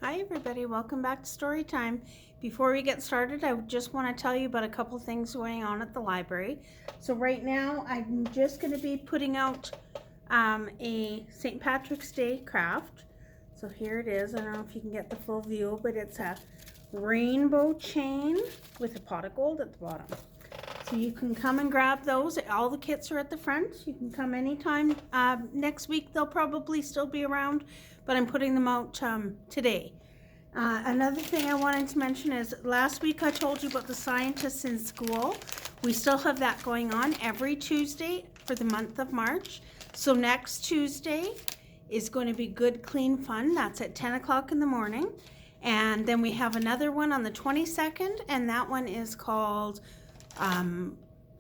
Hi everybody, welcome back to Storytime. Before we get started, I just want to tell you about a couple things going on at the library. So right now, I'm just going to be putting out a St. Patrick's Day craft. So here it is. I don't know if you can get the full view, but it's a rainbow chain with a pot of gold at the bottom. So you can come and grab those. All the kits are at the front. You can come anytime. Next week they'll probably still be around, but I'm putting them out today. Another thing I wanted to mention is last week I told you about the scientists in school. We still have that going on every Tuesday for the month of March. So next Tuesday is going to be Good Clean Fun. That's at 10 o'clock in the morning. And then we have another one on the 22nd, and that one is called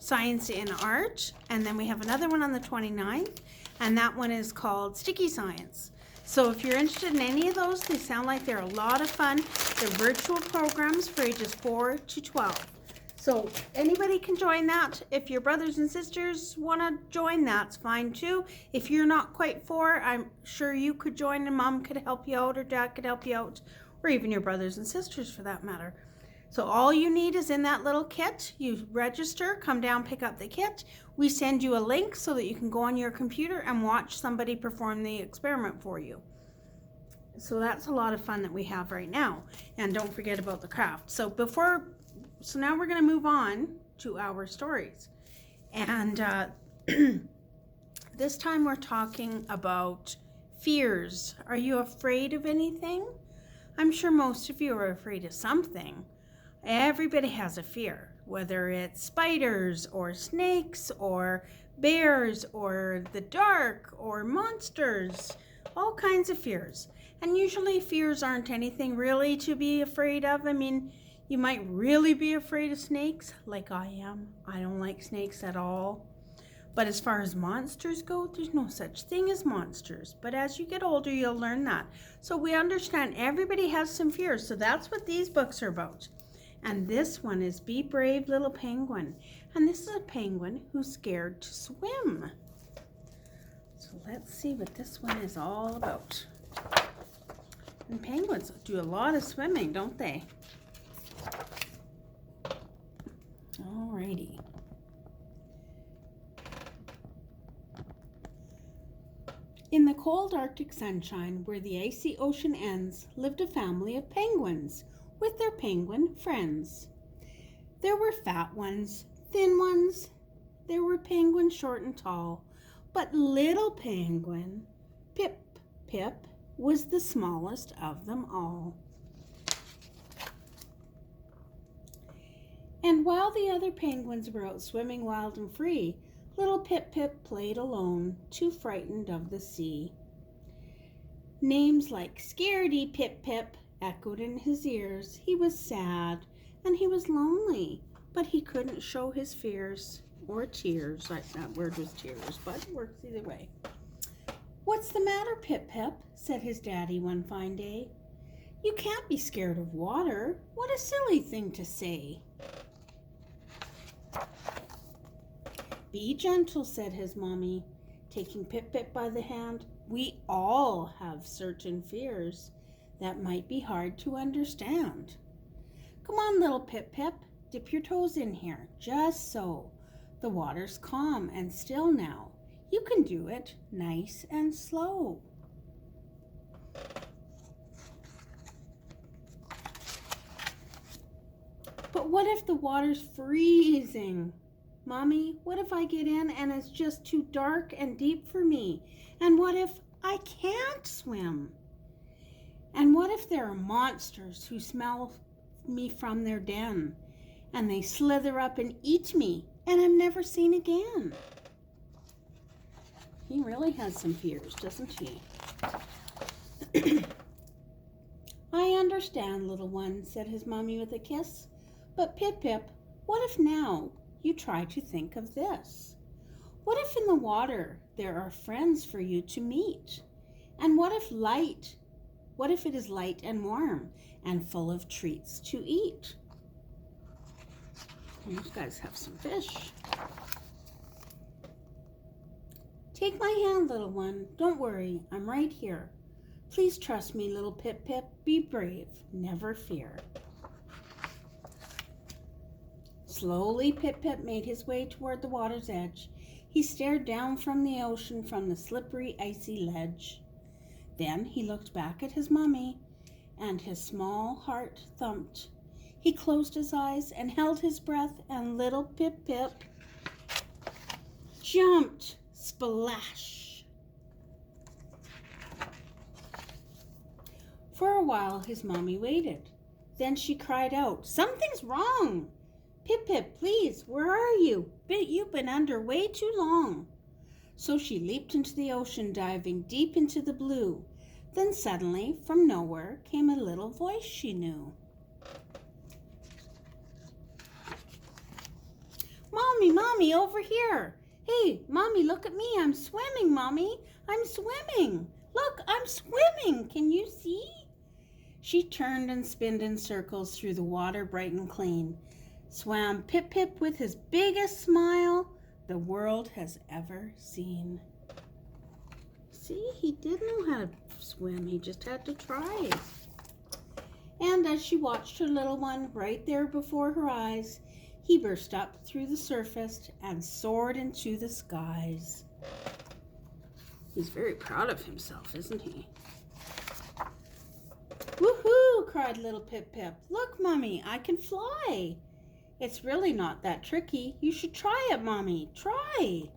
Science in Art. And then we have another one on the 29th, and that one is called Sticky Science. So if you're interested in any of those, they sound like they're a lot of fun. They're virtual programs for ages 4 to 12. So anybody can join that. If your brothers and sisters want to join, that's fine too. If you're not quite 4, I'm sure you could join and mom could help you out or dad could help you out, or even your brothers and sisters for that matter. So all you need is in that little kit. You register, come down, pick up the kit. We send you a link so that you can go on your computer and watch somebody perform the experiment for you. So that's a lot of fun that we have right now. And don't forget about the craft. So now we're going to move on to our stories. And this time we're talking about fears. Are you afraid of anything? I'm sure most of you are afraid of something. Everybody has a fear, whether it's spiders or snakes or bears or the dark or monsters, all kinds of fears. And usually fears aren't anything really to be afraid of. I mean, you might really be afraid of snakes, like I am. I don't like snakes at all. But as far as monsters go, there's no such thing as monsters. But as you get older, you'll learn that. So we understand everybody has some fears. So that's what these books are about. And this one is Be Brave Little Penguin. And this is a penguin who's scared to swim. So let's see what this one is all about. And penguins do a lot of swimming, don't they? Alrighty. In the cold Arctic sunshine, where the icy ocean ends, lived a family of penguins with their penguin friends. There were fat ones, thin ones. There were penguins short and tall. But little penguin, Pip Pip, was the smallest of them all. And while the other penguins were out swimming wild and free, little Pip Pip played alone, too frightened of the sea. Names like Scaredy Pip Pip echoed in his ears. He was sad and he was lonely, but he couldn't show his fears or tears. That word was tears, but it works either way. What's the matter, Pip Pip? Said his daddy one fine day. You can't be scared of water. What a silly thing to say. Be gentle, said his mommy, taking Pip Pip by the hand. We all have certain fears that might be hard to understand. Come on, little Pip Pip, dip your toes in here, just so. The water's calm and still now. You can do it nice and slow. But what if the water's freezing? Mommy, what if I get in and it's just too dark and deep for me? And what if I can't swim? And what if there are monsters who smell me from their den and they slither up and eat me and I'm never seen again? He really has some fears, doesn't he? I understand, little one, said his mommy with a kiss. But Pip Pip, what if now you try to think of this? What if in the water there are friends for you to meet? And what if it is light and warm and full of treats to eat? These guys have some fish. Take my hand, little one. Don't worry, I'm right here. Please trust me, little Pip-Pip. Be brave. Never fear. Slowly, Pip-Pip made his way toward the water's edge. He stared down from the ocean from the slippery, icy ledge. Then he looked back at his mommy, and his small heart thumped. He closed his eyes and held his breath, and little Pip-Pip jumped. Splash! For a while, his mommy waited. Then she cried out, "Something's wrong! Pip-Pip, please, where are you? You've been under way too long." So she leaped into the ocean, diving deep into the blue. Then suddenly, from nowhere, came a little voice she knew. "Mommy, Mommy, over here! Hey, Mommy, look at me! I'm swimming, Mommy! I'm swimming! Look, I'm swimming! Can you see?" She turned and spinned in circles through the water bright and clean. Swam Pip-Pip with his biggest smile the world has ever seen. See, he did know how to swim. He just had to try. And as she watched her little one right there before her eyes, he burst up through the surface and soared into the skies. He's very proud of himself, isn't he? "Woohoo!" cried little Pip-Pip. "Look, Mommy, I can fly. It's really not that tricky. You should try it, Mommy. Try."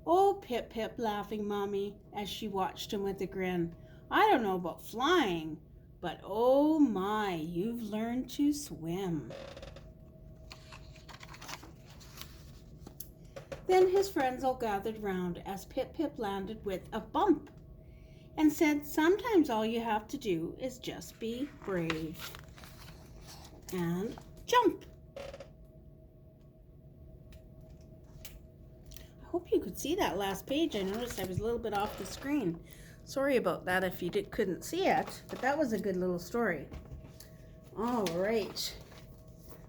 "Oh, Pip-Pip," laughing Mommy as she watched him with a grin. "I don't know about flying, but oh my, you've learned to swim." Then his friends all gathered round as Pip-Pip landed with a bump and said, "Sometimes all you have to do is just be brave and jump." I hope you could see that last page. I noticed I was a little bit off the screen. Sorry about that if you couldn't see it, but that was a good little story. All right.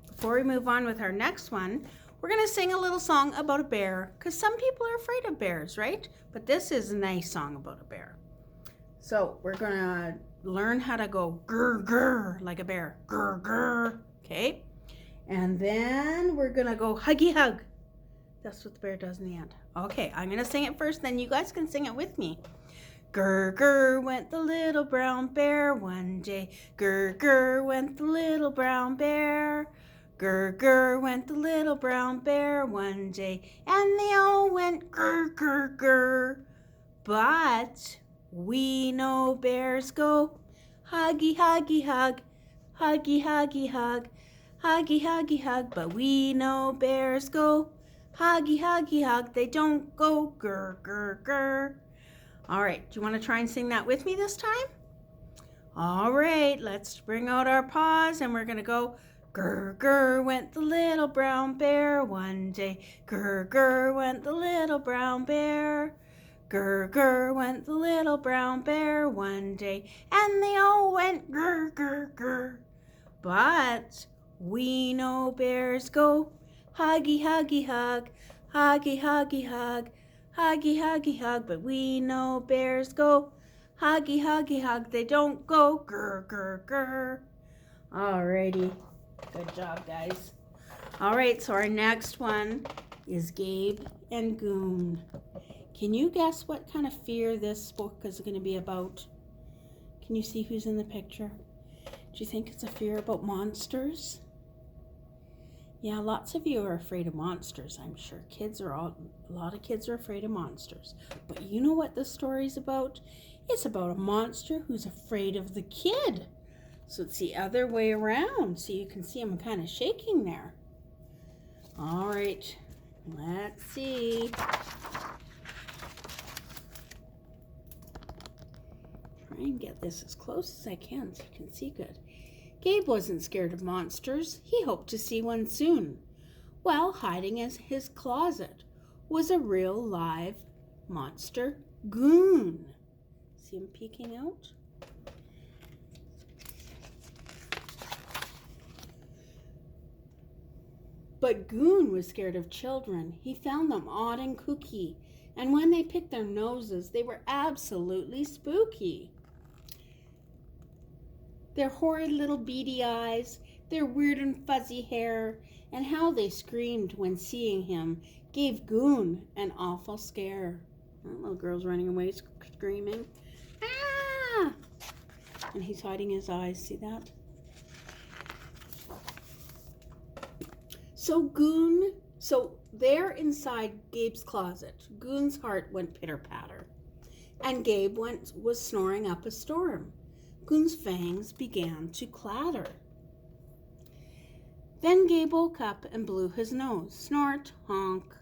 Before we move on with our next one, we're going to sing a little song about a bear, because some people are afraid of bears, right? But this is a nice song about a bear. So we're going to learn how to go grr, grr, like a bear. Grr, grr. Okay? And then we're going to go huggy hug. That's what the bear does in the end. Okay, I'm going to sing it first, then you guys can sing it with me. Grr, grr, went the little brown bear one day. Grr, grr, went the little brown bear. Grr, grr, went the little brown bear one day. And they all went grr, grr, grr. But we know bears go huggy, huggy, hug. Huggy, huggy, hug. Huggy, huggy, hug. But we know bears go huggy, huggy, hug. They don't go grr, grr, grr. All right, do you want to try and sing that with me this time? All right, let's bring out our paws and we're going to go grr, grr, went the little brown bear one day. Grr, grr, went the little brown bear. Grr, grr, went the little brown bear one day. And they all went grr, grr, grr. But we know bears go huggy, huggy, hug. Huggy, huggy, hug. Huggy, huggy, hug. But we know bears go huggy, huggy, hug. They don't go grr, grr, grr. Alrighty. Good job, guys. All right, so our next one is Gabe and Goon. Can you guess what kind of fear this book is going to be about? Can you see who's in the picture? Do you think it's a fear about monsters? Yeah, lots of you are afraid of monsters, I'm sure. A lot of kids are afraid of monsters. But you know what this story's about? It's about a monster who's afraid of the kid. So it's the other way around. So you can see him kind of shaking there. All right, let's see. Try and get this as close as I can so you can see good. Gabe wasn't scared of monsters. He hoped to see one soon. While hiding in his closet was a real live monster, Goon. See him peeking out? But Goon was scared of children. He found them odd and kooky, and when they picked their noses, they were absolutely spooky. their horrid little beady eyes, their weird and fuzzy hair, and how they screamed when seeing him gave Goon an awful scare. That little girl's running away screaming. Ah! And he's hiding his eyes. See that? So there inside Gabe's closet, Goon's heart went pitter-patter, and Gabe was snoring up a storm. Goon's fangs began to clatter. Then Gabe woke up and blew his nose. Snort, honk.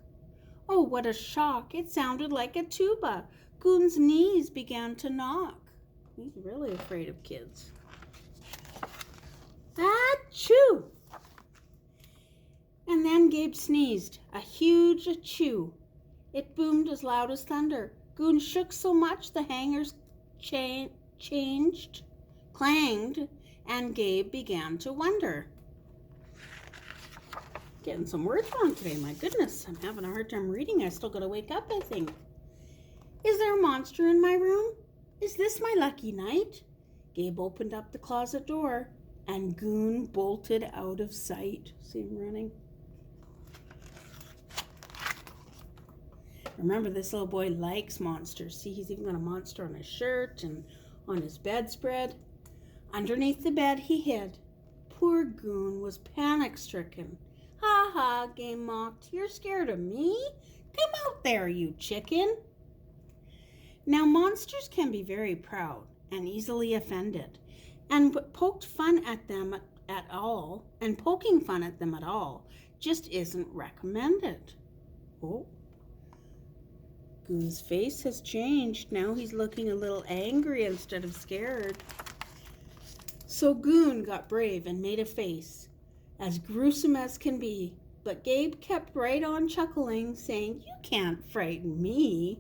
Oh, what a shock. It sounded like a tuba. Goon's knees began to knock. He's really afraid of kids. Achoo! And then Gabe sneezed, a huge achoo. It boomed as loud as thunder. Goon shook so much the hangers clanged, and Gabe began to wonder. Getting some words wrong today, my goodness. I'm having a hard time reading. I still gotta wake up, I think. Is there a monster in my room? Is this my lucky night? Gabe opened up the closet door, and Goon bolted out of sight. See him running? Remember, this little boy likes monsters. See, he's even got a monster on his shirt and on his bedspread. Underneath the bed he hid. Poor Goon was panic-stricken. Ha ha, Gabe mocked. You're scared of me? Come out there, you chicken. Now, monsters can be very proud and easily offended, and poking fun at them at all just isn't recommended. Oh. Goon's face has changed. Now he's looking a little angry instead of scared. So Goon got brave and made a face, as gruesome as can be. But Gabe kept right on chuckling, saying, You can't frighten me.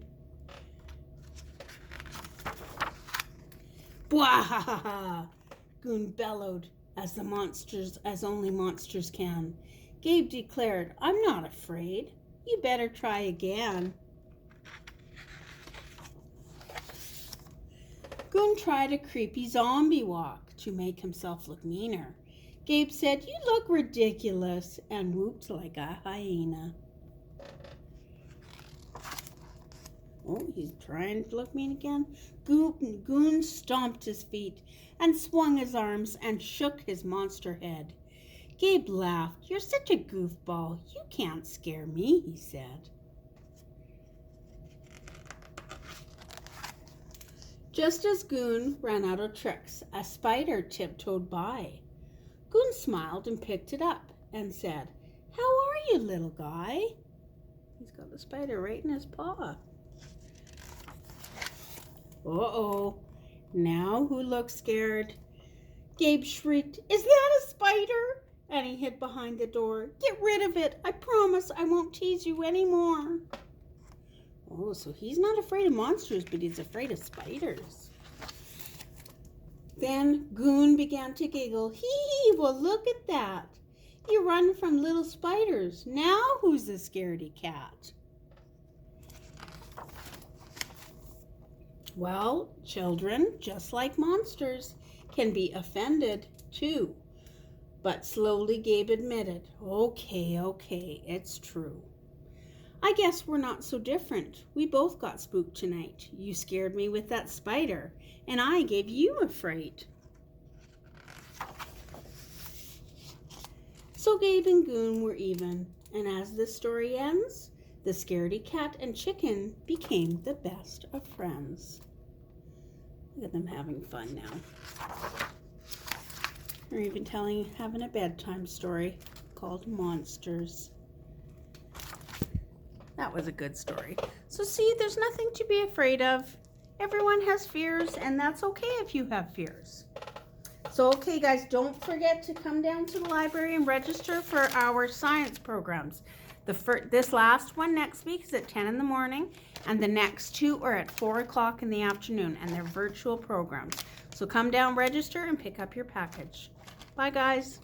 Bwahaha! Goon bellowed, as only monsters can. Gabe declared, I'm not afraid. You better try again. Goon tried a creepy zombie walk to make himself look meaner. Gabe said, You look ridiculous, and whooped like a hyena. Oh, he's trying to look mean again. Goon stomped his feet and swung his arms and shook his monster head. Gabe laughed. You're such a goofball. You can't scare me, he said. Just as Goon ran out of tricks, a spider tiptoed by. Goon smiled and picked it up and said, How are you, little guy? He's got the spider right in his paw. Uh-oh. Now who looks scared? Gabe shrieked, Is that a spider? And he hid behind the door. Get rid of it. I promise I won't tease you anymore. Oh, so he's not afraid of monsters, but he's afraid of spiders. Then Goon began to giggle. Hee, well, look at that. You run from little spiders. Now who's the scaredy cat? Well, children, just like monsters, can be offended too. But slowly Gabe admitted, Okay, it's true. I guess we're not so different. We both got spooked tonight. You scared me with that spider, and I gave you a fright. So Gabe and Goon were even, and as this story ends, the scaredy cat and chicken became the best of friends. Look at them having fun now. They're even having a bedtime story called Monsters. That was a good story. So see, there's nothing to be afraid of. Everyone has fears, and that's okay if you have fears. So, okay, guys, don't forget to come down to the library and register for our science programs. This last one next week is at 10 in the morning, and the next two are at 4 o'clock in the afternoon, and they're virtual programs. So come down, register, and pick up your package. Bye, guys.